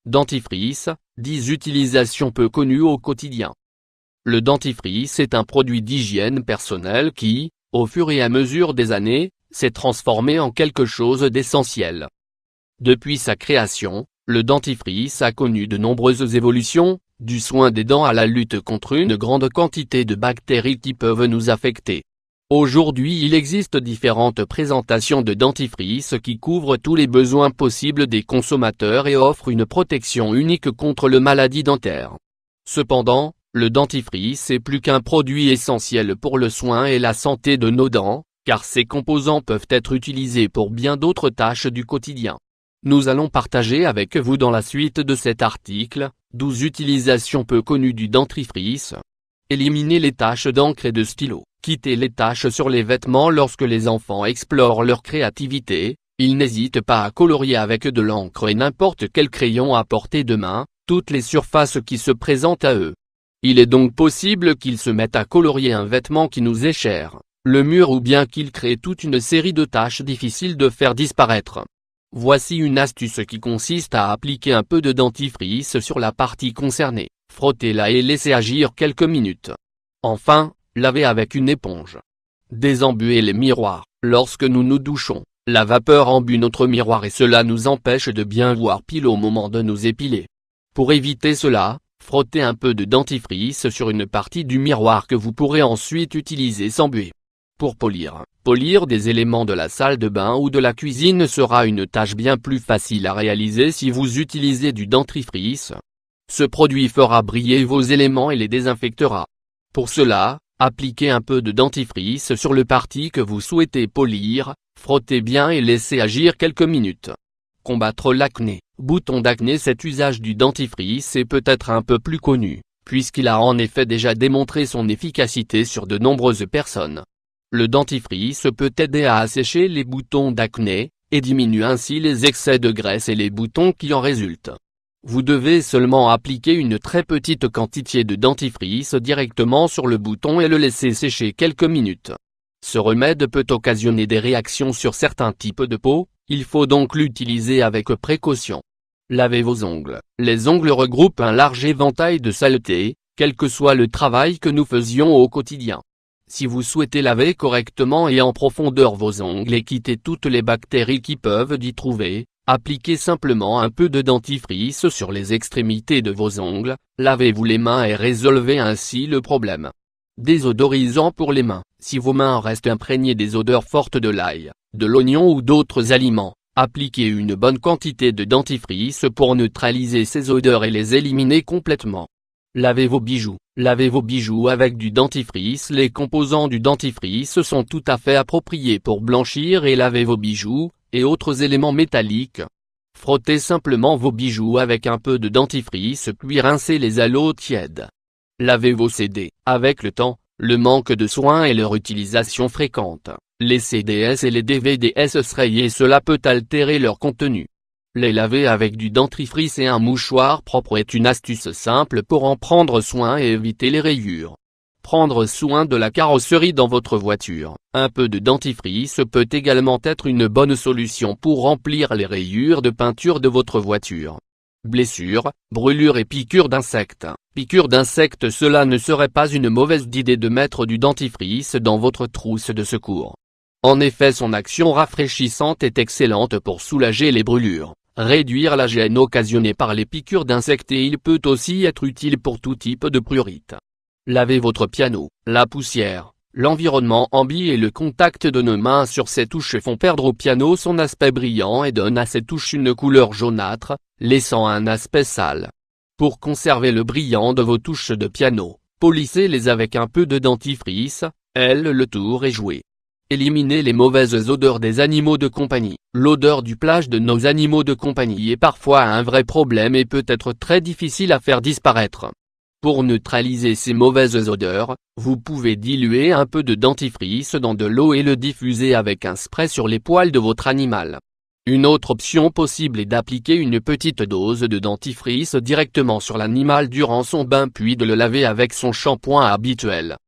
Dentifrice, 10 utilisations peu connues au quotidien. Le dentifrice est un produit d'hygiène personnelle qui, au fur et à mesure des années, s'est transformé en quelque chose d'essentiel. Depuis sa création, le dentifrice a connu de nombreuses évolutions, du soin des dents à la lutte contre une grande quantité de bactéries qui peuvent nous affecter. Aujourd'hui il existe différentes présentations de dentifrice qui couvrent tous les besoins possibles des consommateurs et offrent une protection unique contre les maladies dentaires. Cependant, le dentifrice est plus qu'un produit essentiel pour le soin et la santé de nos dents, car ses composants peuvent être utilisés pour bien d'autres tâches du quotidien. Nous allons partager avec vous dans la suite de cet article, 12 utilisations peu connues du dentifrice. Éliminez les taches d'encre et de stylo. Quittez les taches sur les vêtements lorsque les enfants explorent leur créativité, ils n'hésitent pas à colorier avec de l'encre et n'importe quel crayon à portée de main, toutes les surfaces qui se présentent à eux. Il est donc possible qu'ils se mettent à colorier un vêtement qui nous est cher, le mur ou bien qu'ils créent toute une série de taches difficiles de faire disparaître. Voici une astuce qui consiste à appliquer un peu de dentifrice sur la partie concernée, frottez-la et laissez agir quelques minutes. Enfin, lavez avec une éponge. Désembuez les miroirs. Lorsque nous nous douchons, la vapeur embue notre miroir et cela nous empêche de bien voir pile au moment de nous épiler. Pour éviter cela, frottez un peu de dentifrice sur une partie du miroir que vous pourrez ensuite utiliser sans buée. Pour polir des éléments de la salle de bain ou de la cuisine sera une tâche bien plus facile à réaliser si vous utilisez du dentifrice. Ce produit fera briller vos éléments et les désinfectera. Pour cela, appliquez un peu de dentifrice sur le parti que vous souhaitez polir, frottez bien et laissez agir quelques minutes. Combattre l'acné. Bouton d'acné. Cet usage du dentifrice est peut-être un peu plus connu, puisqu'il a en effet déjà démontré son efficacité sur de nombreuses personnes. Le dentifrice peut aider à assécher les boutons d'acné, et diminue ainsi les excès de graisse et les boutons qui en résultent. Vous devez seulement appliquer une très petite quantité de dentifrice directement sur le bouton et le laisser sécher quelques minutes. Ce remède peut occasionner des réactions sur certains types de peau, il faut donc l'utiliser avec précaution. Lavez vos ongles. Les ongles regroupent un large éventail de saletés, quel que soit le travail que nous faisions au quotidien. Si vous souhaitez laver correctement et en profondeur vos ongles et quitter toutes les bactéries qui peuvent y trouver, appliquez simplement un peu de dentifrice sur les extrémités de vos ongles, lavez-vous les mains et résolvez ainsi le problème. Désodorisant pour les mains. Si vos mains restent imprégnées des odeurs fortes de l'ail, de l'oignon ou d'autres aliments, appliquez une bonne quantité de dentifrice pour neutraliser ces odeurs et les éliminer complètement. Lavez vos bijoux. Lavez vos bijoux avec du dentifrice. Les composants du dentifrice sont tout à fait appropriés pour blanchir et laver vos bijoux, et autres éléments métalliques. Frottez simplement vos bijoux avec un peu de dentifrice puis rincez-les à l'eau tiède. Lavez vos CD. Avec le temps, le manque de soins et leur utilisation fréquente, les CDS et les DVDS se rayent et cela peut altérer leur contenu. Les laver avec du dentifrice et un mouchoir propre est une astuce simple pour en prendre soin et éviter les rayures. Prendre soin de la carrosserie dans votre voiture. Un peu de dentifrice peut également être une bonne solution pour remplir les rayures de peinture de votre voiture. Blessures, brûlures et piqûres d'insectes. Piqûres d'insectes. Cela ne serait pas une mauvaise idée de mettre du dentifrice dans votre trousse de secours. En effet, son action rafraîchissante est excellente pour soulager les brûlures, réduire la gêne occasionnée par les piqûres d'insectes et il peut aussi être utile pour tout type de prurite. Lavez votre piano. La poussière, l'environnement ambiant et le contact de nos mains sur ces touches font perdre au piano son aspect brillant et donnent à ces touches une couleur jaunâtre, laissant un aspect sale. Pour conserver le brillant de vos touches de piano, polissez-les avec un peu de dentifrice, le tour est joué. Éliminez les mauvaises odeurs des animaux de compagnie. L'odeur du plage de nos animaux de compagnie est parfois un vrai problème et peut être très difficile à faire disparaître. Pour neutraliser ces mauvaises odeurs, vous pouvez diluer un peu de dentifrice dans de l'eau et le diffuser avec un spray sur les poils de votre animal. Une autre option possible est d'appliquer une petite dose de dentifrice directement sur l'animal durant son bain puis de le laver avec son shampoing habituel.